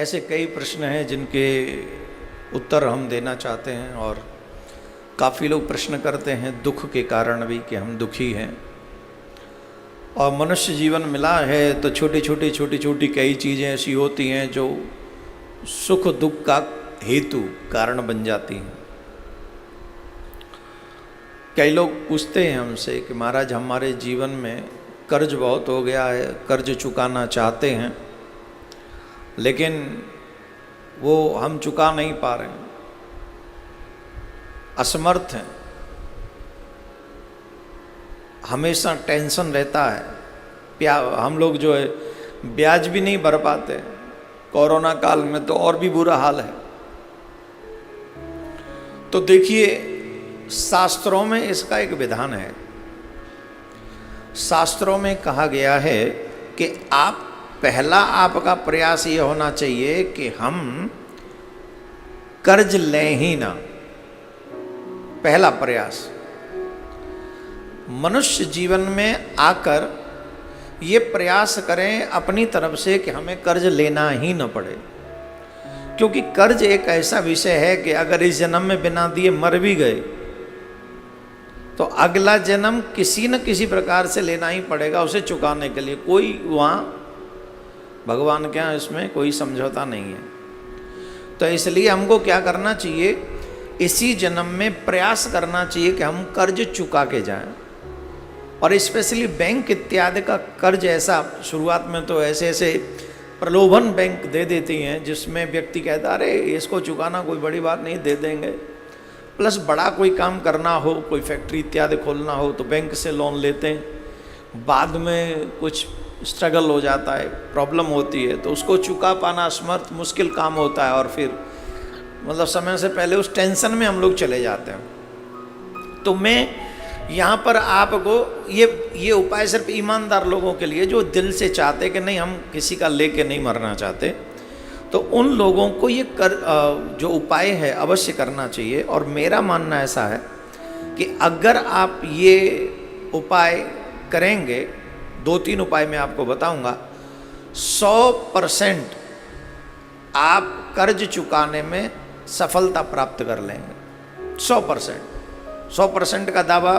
ऐसे कई प्रश्न हैं जिनके उत्तर हम देना चाहते हैं और काफ़ी लोग प्रश्न करते हैं दुख के कारण भी कि हम दुखी हैं। और मनुष्य जीवन मिला है तो छोटी छोटी कई चीज़ें ऐसी होती हैं जो सुख दुख का हेतु कारण बन जाती हैं। कई लोग पूछते हैं हमसे कि महाराज हमारे जीवन में कर्ज बहुत हो गया है, कर्ज चुकाना चाहते हैं लेकिन वो हम चुका नहीं पा रहे हैं, असमर्थ हैं, हमेशा टेंशन रहता है। हम लोग जो है ब्याज भी नहीं भर पाते, कोरोना काल में तो और भी बुरा हाल है। तो देखिए शास्त्रों में इसका एक विधान है। शास्त्रों में कहा गया है कि पहला आपका प्रयास ये होना चाहिए कि हम कर्ज लें ही ना। पहला प्रयास मनुष्य जीवन में आकर ये प्रयास करें अपनी तरफ से कि हमें कर्ज लेना ही न पड़े, क्योंकि कर्ज एक ऐसा विषय है कि अगर इस जन्म में बिना दिए मर भी गए तो अगला जन्म किसी न किसी प्रकार से लेना ही पड़ेगा उसे चुकाने के लिए। कोई वहाँ भगवान के यहाँ इसमें कोई समझौता नहीं है। तो इसलिए हमको क्या करना चाहिए, इसी जन्म में प्रयास करना चाहिए कि हम कर्ज चुका के जाएं। और स्पेशली बैंक इत्यादि का कर्ज ऐसा शुरुआत में तो ऐसे ऐसे प्रलोभन बैंक दे देती हैं जिसमें व्यक्ति कहता अरे इसको चुकाना कोई बड़ी बात नहीं, दे देंगे। प्लस बड़ा कोई काम करना हो, कोई फैक्ट्री इत्यादि खोलना हो तो बैंक से लोन लेते हैं, बाद में कुछ स्ट्रगल हो जाता है, प्रॉब्लम होती है तो उसको चुका पाना असमर्थ मुश्किल काम होता है और फिर मतलब समय से पहले उस टेंशन में हम लोग चले जाते हैं। तो मैं यहाँ पर आपको ये उपाय सिर्फ ईमानदार लोगों के लिए जो दिल से चाहते कि नहीं हम किसी का लेके नहीं मरना चाहते, तो उन लोगों को ये जो उपाय है अवश्य करना चाहिए। और मेरा मानना ऐसा है कि अगर आप ये उपाय करेंगे, 2-3 उपाय मैं आपको बताऊंगा, 100% आप कर्ज चुकाने में सफलता प्राप्त कर लेंगे। 100% का दावा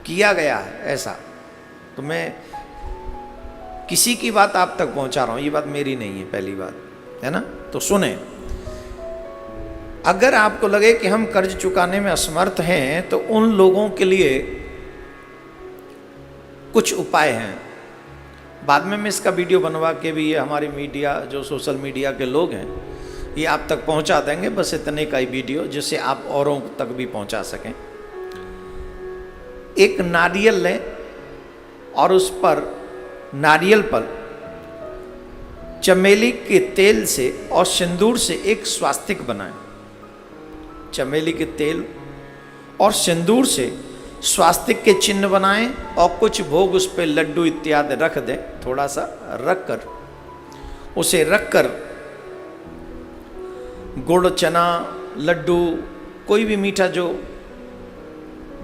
किया गया है ऐसा। तो मैं किसी की बात आप तक पहुंचा रहा हूं, ये बात मेरी नहीं है, पहली बात है ना। तो सुने, अगर आपको लगे कि हम कर्ज चुकाने में असमर्थ हैं तो उन लोगों के लिए कुछ उपाय हैं। बाद में मैं इसका वीडियो बनवा के भी ये हमारी मीडिया जो सोशल मीडिया के लोग हैं ये आप तक पहुंचा देंगे। बस इतने का ही वीडियो जिससे आप औरों तक भी पहुंचा सकें। एक नारियल लें और उस पर नारियल पर चमेली के तेल से और सिंदूर से एक स्वास्तिक बनाएं। चमेली के तेल और सिंदूर से स्वास्तिक के चिन्ह बनाएं और कुछ भोग उस पर लड्डू इत्यादि रख दें, थोड़ा सा रख कर उसे रख कर गुड़ चना लड्डू कोई भी मीठा जो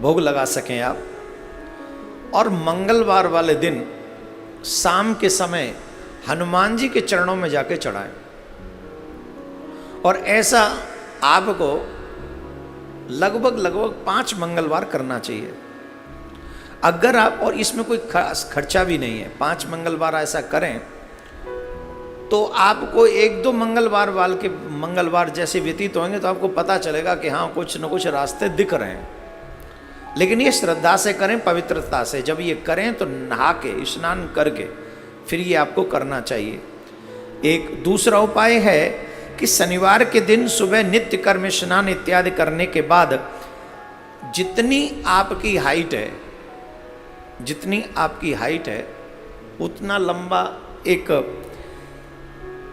भोग लगा सकें आप, और मंगलवार वाले दिन शाम के समय हनुमान जी के चरणों में जाके चढ़ाएं। और ऐसा आपको लगभग 5 मंगलवार करना चाहिए। अगर आप, और इसमें कोई खास खर्चा भी नहीं है, 5 मंगलवार ऐसा करें तो आपको 1-2 मंगलवार जैसे व्यतीत होंगे तो आपको पता चलेगा कि हाँ कुछ न कुछ रास्ते दिख रहे हैं। लेकिन ये श्रद्धा से करें, पवित्रता से। जब ये करें तो नहा के स्नान करके फिर ये आपको करना चाहिए। एक दूसरा उपाय है कि शनिवार के दिन सुबह नित्य कर्म स्नान इत्यादि करने के बाद जितनी आपकी हाइट है उतना लंबा एक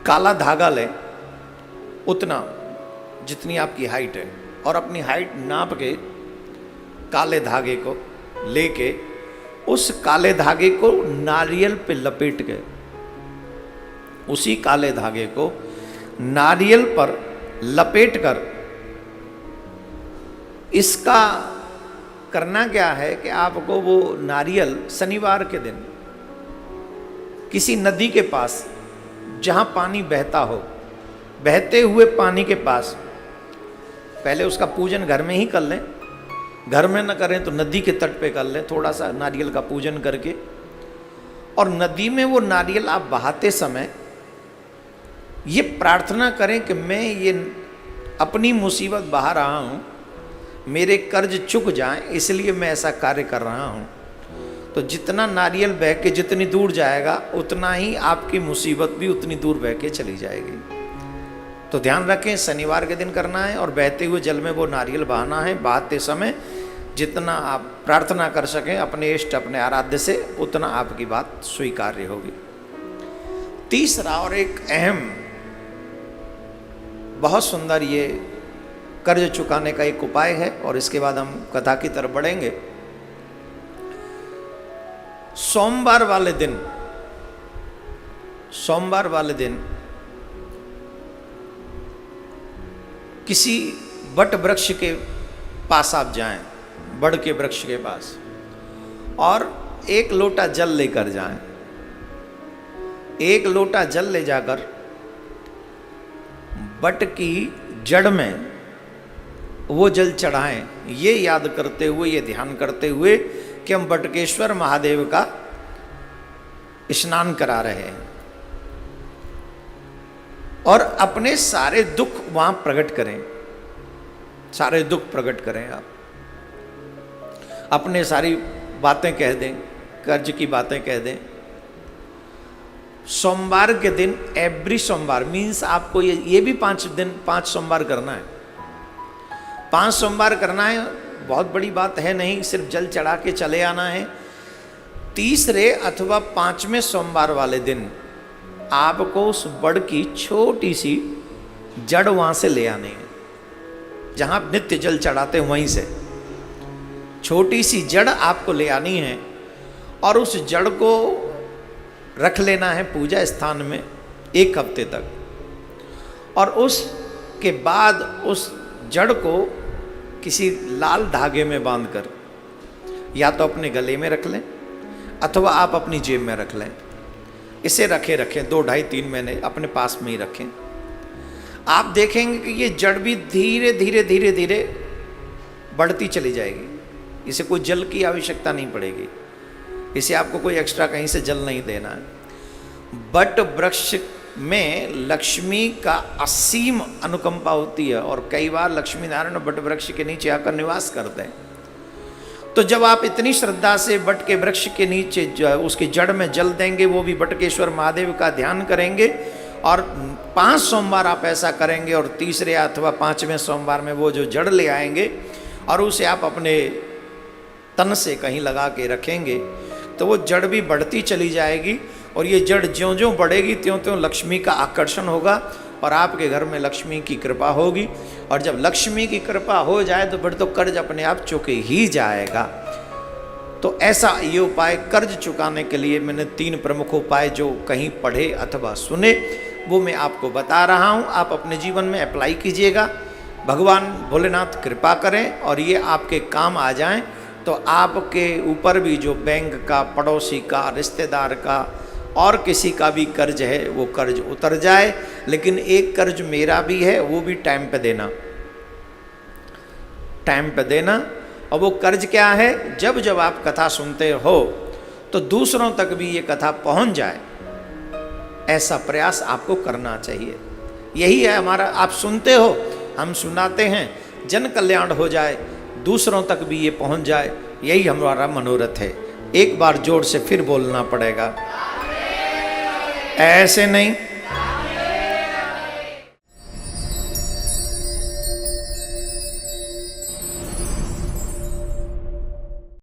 काला धागा लें, उतना जितनी आपकी हाइट है, और अपनी हाइट नाप के काले धागे को लेके उस काले धागे को नारियल पे लपेट के, उसी काले धागे को नारियल पर लपेट कर, इसका करना क्या है कि आपको वो नारियल शनिवार के दिन किसी नदी के पास जहाँ पानी बहता हो, बहते हुए पानी के पास पहले उसका पूजन घर में ही कर लें, घर में न करें तो नदी के तट पे कर लें, थोड़ा सा नारियल का पूजन करके। और नदी में वो नारियल आप बहाते समय ये प्रार्थना करें कि मैं ये अपनी मुसीबत बहा रहा हूँ, मेरे कर्ज चुक जाएं, इसलिए मैं ऐसा कार्य कर रहा हूँ। तो जितना नारियल बह के जितनी दूर जाएगा उतना ही आपकी मुसीबत भी उतनी दूर बह के चली जाएगी। तो ध्यान रखें, शनिवार के दिन करना है और बहते हुए जल में वो नारियल बहाना है। बहाते समय जितना आप प्रार्थना कर सकें अपने इष्ट अपने आराध्य से, उतना आपकी बात स्वीकार्य होगी। तीसरा और एक अहम बहुत सुंदर ये कर्ज चुकाने का एक उपाय है, और इसके बाद हम कथा की तरफ बढ़ेंगे। सोमवार वाले दिन किसी बट वृक्ष के पास आप जाएं, बड़ के वृक्ष के पास, और एक लोटा जल लेकर जाएं। एक लोटा जल ले जाकर बट की जड़ में वो जल चढ़ाएं, ये याद करते हुए, ये ध्यान करते हुए कि हम बटकेश्वर महादेव का स्नान करा रहे हैं, और अपने सारे दुख वहां प्रकट करें। सारे दुख प्रकट करें, आप अपने सारी बातें कह दें, कर्ज की बातें कह दें। सोमवार के दिन, एवरी सोमवार मीन्स आपको ये भी 5 सोमवार करना है। 5 सोमवार करना है, बहुत बड़ी बात है नहीं, सिर्फ जल चढ़ा के चले आना है। तीसरे अथवा 5वें सोमवार वाले दिन आपको उस बड़ की छोटी सी जड़ वहां से ले आनी है, जहां आप नित्य जल चढ़ाते हैं वहीं से छोटी सी जड़ आपको ले आनी है, और उस जड़ को रख लेना है पूजा स्थान में 1 हफ्ते तक। और उसके बाद उस जड़ को किसी लाल धागे में बांधकर या तो अपने गले में रख लें अथवा आप अपनी जेब में रख लें। इसे रखें 2, 2.5, 3 महीने अपने पास में ही रखें। आप देखेंगे कि ये जड़ भी धीरे धीरे बढ़ती चली जाएगी। इसे कोई जल की आवश्यकता नहीं पड़ेगी, इसे आपको कोई एक्स्ट्रा कहीं से जल नहीं देना है। बट वृक्ष में लक्ष्मी का असीम अनुकंपा होती है, और कई बार लक्ष्मी नारायण बट वृक्ष के नीचे आकर निवास करते हैं। तो जब आप इतनी श्रद्धा से बट के वृक्ष के नीचे उसकी जड़ में जल देंगे, वो भी बटकेश्वर महादेव का ध्यान करेंगे, और 5 सोमवार आप ऐसा करेंगे, और तीसरे अथवा 5वें सोमवार में वो जो जड़ ले आएंगे और उसे आप अपने तन से कहीं लगा के रखेंगे, तो वो जड़ भी बढ़ती चली जाएगी। और ये जड़ ज्यों ज्यों बढ़ेगी त्यों त्यों लक्ष्मी का आकर्षण होगा, और आपके घर में लक्ष्मी की कृपा होगी। और जब लक्ष्मी की कृपा हो जाए तो फिर तो कर्ज अपने आप चुके ही जाएगा। तो ऐसा ये उपाय कर्ज चुकाने के लिए मैंने 3 प्रमुख उपाय जो कहीं पढ़े अथवा सुने, वो मैं आपको बता रहा हूँ। आप अपने जीवन में अप्लाई कीजिएगा, भगवान भोलेनाथ कृपा करें और ये आपके काम आ जाएं, तो आपके ऊपर भी जो बैंक का, पड़ोसी का, रिश्तेदार का और किसी का भी कर्ज है वो कर्ज उतर जाए। लेकिन एक कर्ज मेरा भी है, वो भी टाइम पे देना, टाइम पे देना। और वो कर्ज क्या है? जब जब आप कथा सुनते हो तो दूसरों तक भी ये कथा पहुंच जाए, ऐसा प्रयास आपको करना चाहिए। यही है हमारा, आप सुनते हो, हम सुनाते हैं, जन कल्याण हो जाए, दूसरों तक भी ये पहुंच जाए, यही हमारा मनोरथ है। एक बार जोर से फिर बोलना पड़ेगा, ऐसे नहीं।